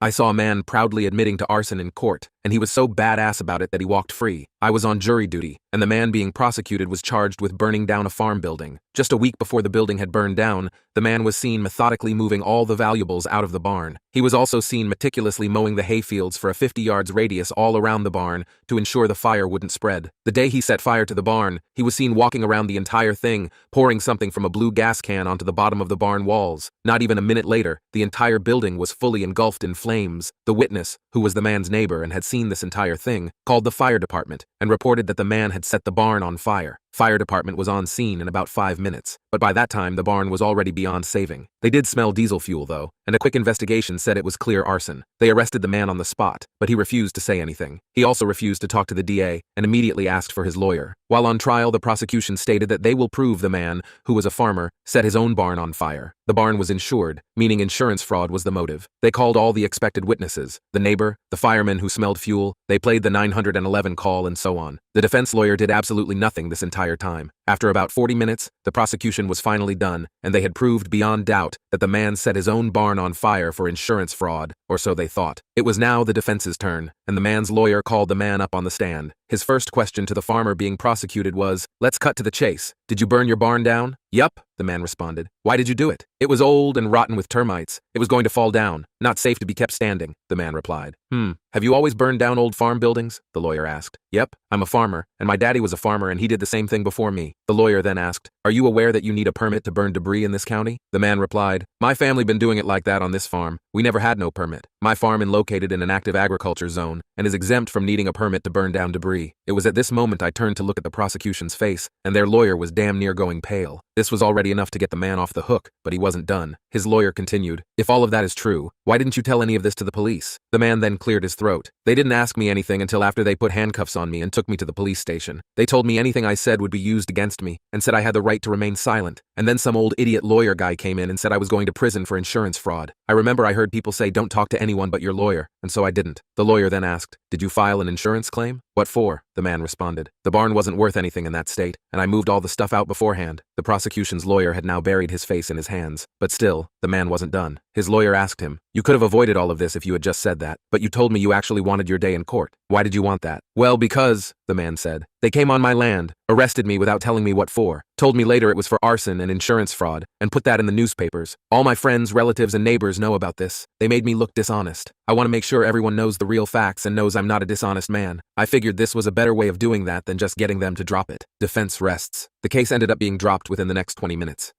I saw a man proudly admitting to arson in court, and he was so badass about it that he walked free. I was on jury duty, and the man being prosecuted was charged with burning down a farm building. Just a week before the building had burned down, the man was seen methodically moving all the valuables out of the barn. He was also seen meticulously mowing the hayfields for a 50 yards radius all around the barn to ensure the fire wouldn't spread. The day he set fire to the barn, he was seen walking around the entire thing, pouring something from a blue gas can onto the bottom of the barn walls. Not even a minute later, the entire building was fully engulfed in flames. The witness, who was the man's neighbor and had seen this entire thing, called the fire department and reported that the man had set the barn on fire. Fire department was on scene in about 5 minutes, but by that time the barn was already beyond saving. They did smell diesel fuel though, and a quick investigation said it was clear arson. They arrested the man on the spot, but he refused to say anything. He also refused to talk to the DA and immediately asked for his lawyer. While on trial, the prosecution stated that they will prove the man, who was a farmer, set his own barn on fire. The barn was insured, meaning insurance fraud was the motive. They called all the expected witnesses, the neighbor, the fireman who smelled fuel, they played the 911 call and so on. The defense lawyer did absolutely nothing this entire time. After about 40 minutes, the prosecution was finally done, and they had proved beyond doubt that the man set his own barn on fire for insurance fraud, or so they thought. It was now the defense's turn, and the man's lawyer called the man up on the stand. His first question to the farmer being prosecuted was, "Let's cut to the chase. Did you burn your barn down?" "Yup," the man responded. "Why did you do it?" "It was old and rotten with termites. It was going to fall down. Not safe to be kept standing," the man replied. Have you always burned down old farm buildings?" the lawyer asked. "Yep, I'm a farmer, and my daddy was a farmer and he did the same thing before me." The lawyer then asked, "Are you aware that you need a permit to burn debris in this county?" The man replied, "My family been doing it like that on this farm. We never had no permit. My farm is located in an active agriculture zone and is exempt from needing a permit to burn down debris." It was at this moment I turned to look at the prosecution's face, and their lawyer was damn near going pale. This was already enough to get the man off the hook, but he wasn't done. His lawyer continued, "If all of that is true, why didn't you tell any of this to the police?" The man then cleared his throat. "They didn't ask me anything until after they put handcuffs on me and took me to the police station. They told me anything I said would be used against me and said I had the right to remain silent. And then some old idiot lawyer guy came in and said I was going to prison for insurance fraud. I remember I heard people say don't talk to anyone but your lawyer, and so I didn't." The lawyer then asked, "Did you file an insurance claim?" "What for?" the man responded. "The barn wasn't worth anything in that state, and I moved all the stuff out beforehand." The prosecution's lawyer had now buried his face in his hands, but still, the man wasn't done. His lawyer asked him, "You could have avoided all of this if you had just said that, but you told me you actually wanted your day in court. Why did you want that?" "Well, because," the man said, "they came on my land, arrested me without telling me what for, told me later it was for arson and insurance fraud, and put that in the newspapers. All my friends, relatives, and neighbors know about this. They made me look dishonest. I want to make sure everyone knows the real facts and knows I'm not a dishonest man. I figured this was a better way of doing that than just getting them to drop it." Defense rests. The case ended up being dropped within the next 20 minutes.